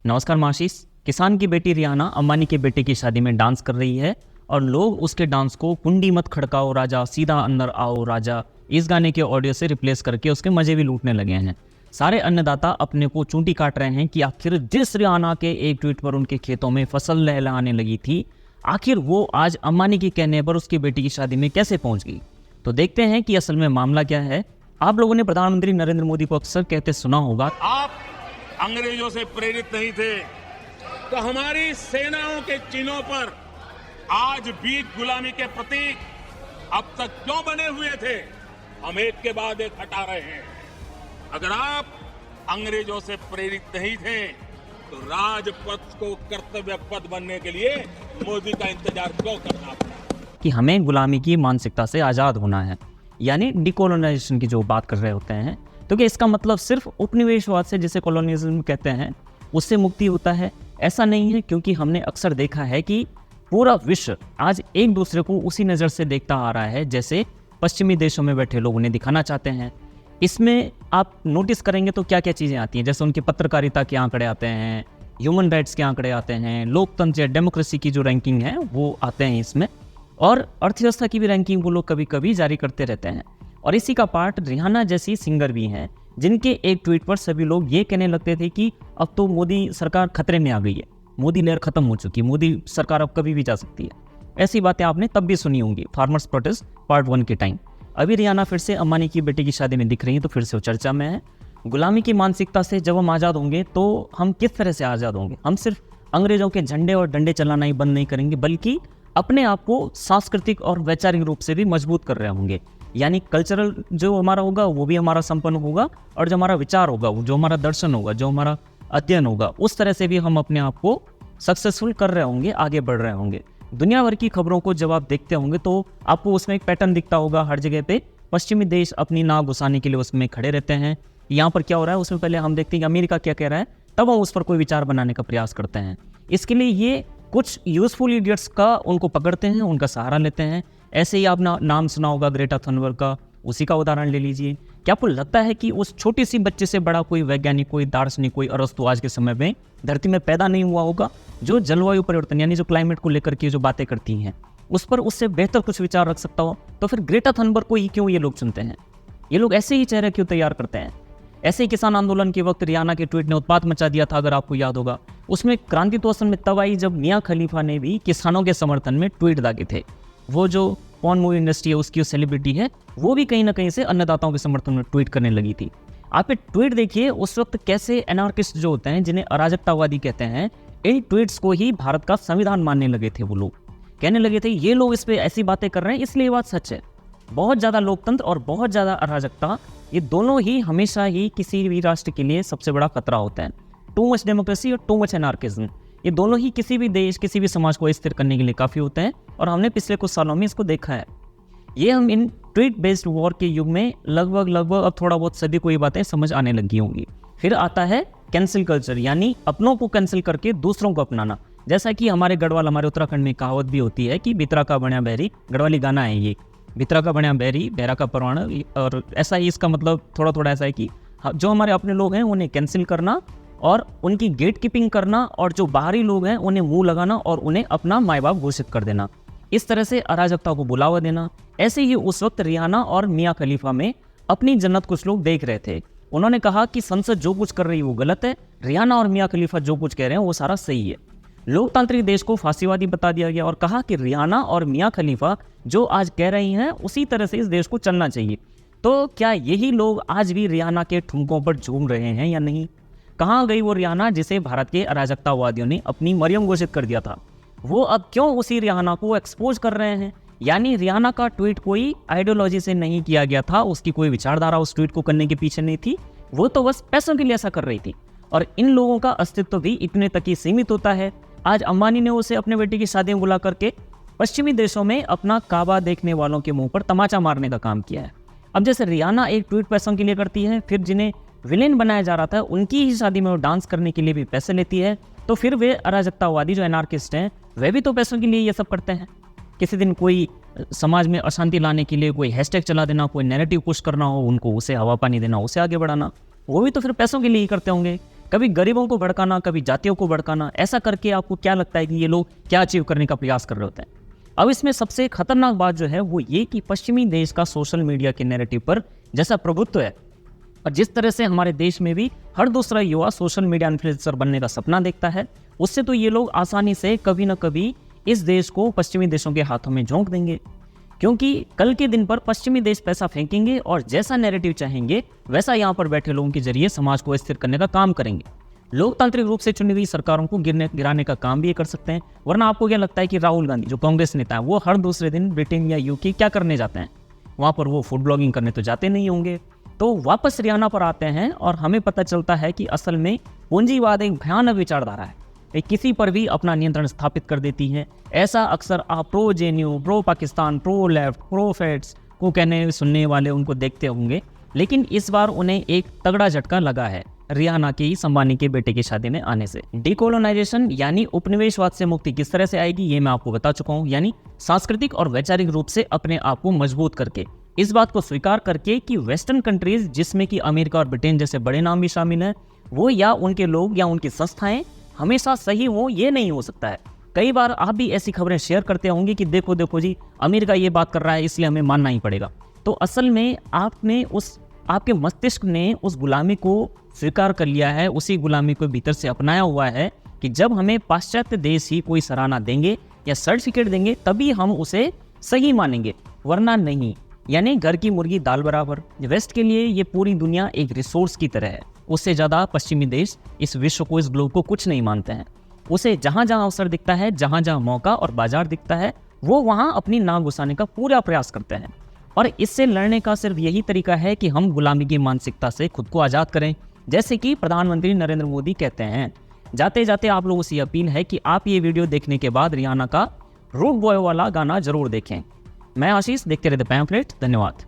नमस्कार माशीस। किसान की बेटी रियाना अंबानी के बेटे की शादी में डांस कर रही है और लोग उसके डांस को कुंडी मत खड़काओ राजा, सीधा अंदर आओ राजा, इस गाने के ऑडियो से रिप्लेस करके उसके मजे भी लूटने लगे हैं। सारे अन्नदाता अपने को चूंटी काट रहे हैं कि आखिर जिस रियाना के एक ट्वीट पर उनके खेतों में फसल लहलहाने लगी थी, आखिर वो आज अंबानी के कहने पर उसकी बेटी की शादी में कैसे पहुंच गई। तो देखते हैं कि असल में मामला क्या है। आप लोगों ने प्रधानमंत्री नरेंद्र मोदी को अक्सर कहते सुना होगा, आप अंग्रेजों से प्रेरित नहीं थे तो हमारी सेनाओं के चिन्हों पर आज भी गुलामी के प्रतीक अब तक क्यों बने हुए थे। हम एक के बाद एक हटा रहे हैं। अगर आप अंग्रेजों से प्रेरित नहीं थे तो राजपथ को कर्तव्य पथ बनने के लिए मोदी का इंतजार क्यों करना पड़ा। कि हमें गुलामी की मानसिकता से आज़ाद होना है, यानी डिकोलोनाइजेशन की जो बात कर रहे होते हैं। तो क्या इसका मतलब सिर्फ उपनिवेशवाद से, जिसे कॉलोनियलिज्म कहते हैं, उससे मुक्ति होता है? ऐसा नहीं है, क्योंकि हमने अक्सर देखा है कि पूरा विश्व आज एक दूसरे को उसी नज़र से देखता आ रहा है जैसे पश्चिमी देशों में बैठे लोग उन्हें दिखाना चाहते हैं। इसमें आप नोटिस करेंगे तो क्या क्या चीज़ें आती हैं, जैसे उनकी पत्रकारिता के आंकड़े आते हैं, ह्यूमन राइट्स के आंकड़े आते हैं, लोकतंत्र या डेमोक्रेसी की जो रैंकिंग है वो आते हैं इसमें, और अर्थव्यवस्था की भी रैंकिंग वो लोग कभी कभी जारी करते रहते हैं। और इसी का पार्ट रिहाना जैसी सिंगर भी हैं, जिनके एक ट्वीट पर सभी लोग ये कहने लगते थे कि अब तो मोदी सरकार खतरे में आ गई है, मोदी लहर खत्म हो चुकी है, मोदी सरकार अब कभी भी जा सकती है। ऐसी बातें आपने तब भी सुनी होंगी फार्मर्स प्रोटेस्ट पार्ट 1 के टाइम। अभी रियाना फिर से अंबानी की बेटे की शादी में दिख रही है, तो फिर से वो चर्चा में है। गुलामी की मानसिकता से जब हम आज़ाद होंगे तो हम किस तरह से आज़ाद होंगे? हम सिर्फ अंग्रेजों के झंडे और डंडे चलाना ही बंद नहीं करेंगे, बल्कि अपने आप को सांस्कृतिक और वैचारिक रूप से भी मजबूत कर रहे होंगे। यानी कल्चरल जो हमारा होगा वो भी हमारा संपन्न होगा, और जो हमारा विचार होगा, जो हमारा दर्शन होगा, जो हमारा अध्ययन होगा, उस तरह से भी हम अपने आप को सक्सेसफुल कर रहे होंगे, आगे बढ़ रहे होंगे। दुनिया भर की खबरों को जब आप देखते होंगे तो आपको उसमें एक पैटर्न दिखता होगा। हर जगह पे पश्चिमी देश अपनी नाव घुसाने के लिए उसमें खड़े रहते हैं। यहाँ पर क्या हो रहा है उसमें पहले हम देखते हैं कि अमेरिका क्या कह रहा है, तब हम उस पर कोई विचार बनाने का प्रयास करते हैं। इसके लिए ये कुछ यूजफुल इडियट्स का उनको पकड़ते हैं, उनका सहारा लेते हैं। ऐसे ही आपने नाम सुना होगा ग्रेटा थनबर्ग का, उसी का उदाहरण ले लीजिए। क्या आपको लगता है कि उस छोटी सी बच्चे से बड़ा कोई वैज्ञानिक, कोई दार्शनिक, कोई अरस्तु आज के समय में धरती में पैदा नहीं हुआ होगा, जो जलवायु परिवर्तन यानी जो क्लाइमेट को लेकर के जो बातें करती हैं उस पर उससे बेहतर कुछ विचार रख सकता हो? तो फिर ग्रेटा थनबर्ग को ही क्यों ये लोग चुनते हैं? ये लोग ऐसे ही चेहरे क्यों तैयार करते हैं? ऐसे ही किसान आंदोलन के वक्त रियाना के ट्वीट ने उत्पात मचा दिया था, अगर आपको याद होगा। उसमें क्रांति तो असल में तब आई जब मियां खलीफा ने भी किसानों के समर्थन में ट्वीट दागे थे। वो जो पॉर्न मूवी इंडस्ट्री है उसकी सेलिब्रिटी है, वो भी कहीं ना कहीं से अन्नदाताओं के समर्थन में ट्वीट करने लगी थी। आप ये ट्वीट देखिए उस वक्त कैसे एनार्किस्ट जो होते हैं, जिन्हें अराजकतावादी कहते हैं, इन ट्वीट्स को ही भारत का संविधान मानने लगे थे। वो लोग कहने लगे थे ये लोग इस पे ऐसी बातें कर रहे हैं इसलिए ये बात सच है। बहुत ज़्यादा लोकतंत्र और बहुत ज़्यादा अराजकता, ये दोनों ही हमेशा ही किसी भी राष्ट्र के लिए सबसे बड़ा खतरा होता है। टू मच डेमोक्रेसी और टू मच एनार्किज्म, ये दोनों ही किसी भी देश, किसी भी समाज को स्थिर करने के लिए काफ़ी होते हैं, और हमने पिछले कुछ सालों में इसको देखा है। ये हम इन ट्वीट बेस्ड वॉर के युग में लगभग अब थोड़ा बहुत सभी को ये बातें समझ आने लगी होंगी। फिर आता है कैंसिल कल्चर, यानी अपनों को कैंसिल करके दूसरों को अपनाना। जैसा कि हमारे गढ़वाल, हमारे उत्तराखंड में कहावत भी होती है कि बितरा का बण्या बहरी, गढ़वाली गाना है ये, बितरा का बण्या बहरी बहरा का परवाना। और ऐसा ही इसका मतलब थोड़ा थोड़ा ऐसा है कि जो हमारे अपने लोग हैं उन्हें कैंसिल करना और उनकी गेट कीपिंग करना, और जो बाहरी लोग हैं उन्हें मुंह लगाना और उन्हें अपना माँ बाप घोषित कर देना, इस तरह से अराजकता को बुलावा देना। ऐसे ही उस वक्त रियाना और मियां खलीफा में अपनी जन्नत कुछ लोग देख रहे थे। उन्होंने कहा कि संसद जो कुछ कर रही है वो गलत है, रियाना और मियां खलीफा जो कुछ कह रहे हैं वो सारा सही है। लोकतांत्रिक देश को फांसीवादी बता दिया गया और कहा कि रियाना और मियां खलीफा जो आज कह रही हैं उसी तरह से इस देश को चलना चाहिए। तो क्या यही लोग आज भी रियाना के ठुमकों पर झूम रहे हैं या नहीं? कहाँ गई वो रियाना जिसे भारत के अराजकतावादियों ने अपनी मरियम घोषित कर दिया था? वो अब क्यों उसी रियाना को एक्सपोज कर रहे हैं? यानी रियाना का ट्वीट कोई आइडियोलॉजी से नहीं किया गया था, उसकी कोई विचारधारा उस ट्वीट को करने के पीछे नहीं थी, वो तो बस पैसों के लिए ऐसा कर रही थी। और इन लोगों का अस्तित्व भी इतने तक ही सीमित होता है। आज अंबानी ने उसे अपने बेटे की शादी में बुला करके पश्चिमी देशों में अपना काबा देखने वालों के मुंह पर तमाचा मारने का काम किया है। अब जैसे रियाना एक ट्वीट पैसों के लिए करती है, फिर जिन्हें विलेन बनाया जा रहा था उनकी ही शादी में वो डांस करने के लिए भी पैसे लेती है, तो फिर वे अराजकतावादी जो एनार्किस्ट हैं वे भी तो पैसों के लिए ये सब करते हैं। किसी दिन कोई समाज में अशांति लाने के लिए कोई हैशटैग चला देना, कोई नैरेटिव पुश करना हो, उनको उसे हवा पानी देना, उसे आगे बढ़ाना, वो भी तो फिर पैसों के लिए ही करते होंगे। कभी गरीबों को भड़काना, कभी जातियों को भड़काना, ऐसा करके आपको क्या लगता है कि ये लोग क्या अचीव करने का प्रयास कर रहे होते हैं। अब इसमें सबसे खतरनाक बात जो है वो ये कि पश्चिमी देश का सोशल मीडिया के नैरेटिव पर जैसा प्रभुत्व है और जिस तरह से हमारे देश में भी हर दूसरा युवा सोशल मीडिया इन्फ्लुएंसर बनने का सपना देखता है, उससे तो ये लोग आसानी से कभी ना कभी इस देश को पश्चिमी देशों के हाथों में झोंक देंगे, क्योंकि कल के दिन पर पश्चिमी देश पैसा फेंकेंगे और जैसा नैरेटिव चाहेंगे वैसा यहाँ पर बैठे लोगों के जरिए समाज को स्थिर करने का काम करेंगे। लोकतांत्रिक रूप से चुनी हुई सरकारों को गिराने का काम भी ये कर सकते हैं। वरना आपको क्या लगता है कि राहुल गांधी जो कांग्रेस नेता है वो हर दूसरे दिन ब्रिटेन या यूके क्या करने जाते हैं? वहाँ पर वो फूड ब्लॉगिंग करने तो जाते नहीं होंगे। तो वापस रियाना पर आते हैं और हमें पता चलता है कि असल में पूंजीवाद एक भयानक विचारधारा है, ये किसी पर भी अपना नियंत्रण स्थापित कर देती है। ऐसा अक्सर आप pro JNU, pro Pakistan, pro left, pro fades को कहने सुनने वाले उनको देखते होंगे, लेकिन इस बार उन्हें एक तगड़ा झटका लगा है रियाना के इस अंबानी के बेटे की शादी में आने से। डिकोलोनाइजेशन यानी उपनिवेशवाद से मुक्ति किस तरह से आएगी ये मैं आपको बता चुका हूँ, यानी सांस्कृतिक और वैचारिक रूप से अपने आप को मजबूत करके, इस बात को स्वीकार करके कि वेस्टर्न कंट्रीज जिसमें कि अमेरिका और ब्रिटेन जैसे बड़े नाम भी शामिल हैं, वो या उनके लोग या उनकी संस्थाएं हमेशा सही हो, ये नहीं हो सकता है। कई बार आप भी ऐसी खबरें शेयर करते होंगे कि देखो देखो जी अमेरिका ये बात कर रहा है इसलिए हमें मानना ही पड़ेगा। तो असल में आपके मस्तिष्क ने उस गुलामी को स्वीकार कर लिया है, उसी गुलामी को भीतर से अपनाया हुआ है कि जब हमें पाश्चात्य देश ही कोई सराहना देंगे या सर्टिफिकेट देंगे तभी हम उसे सही मानेंगे, वरना नहीं। यानी घर की मुर्गी दाल बराबर। वेस्ट के लिए ये पूरी दुनिया एक रिसोर्स की तरह है, उससे ज़्यादा पश्चिमी देश इस विश्व को, इस ग्लोब को कुछ नहीं मानते हैं। उसे जहाँ जहाँ अवसर दिखता है, जहाँ जहाँ मौका और बाजार दिखता है, वो वहाँ अपनी नाक घुसाने का पूरा प्रयास करते हैं। और इससे लड़ने का सिर्फ यही तरीका है कि हम गुलामी की मानसिकता से खुद को आज़ाद करें, जैसे कि प्रधानमंत्री नरेंद्र मोदी कहते हैं। जाते जाते आप लोगों से अपील है कि आप ये वीडियो देखने के बाद रियाना का रूट बॉय वाला गाना जरूर देखें। मैं आशीष, देखते रहते पैम्फलेट। धन्यवाद।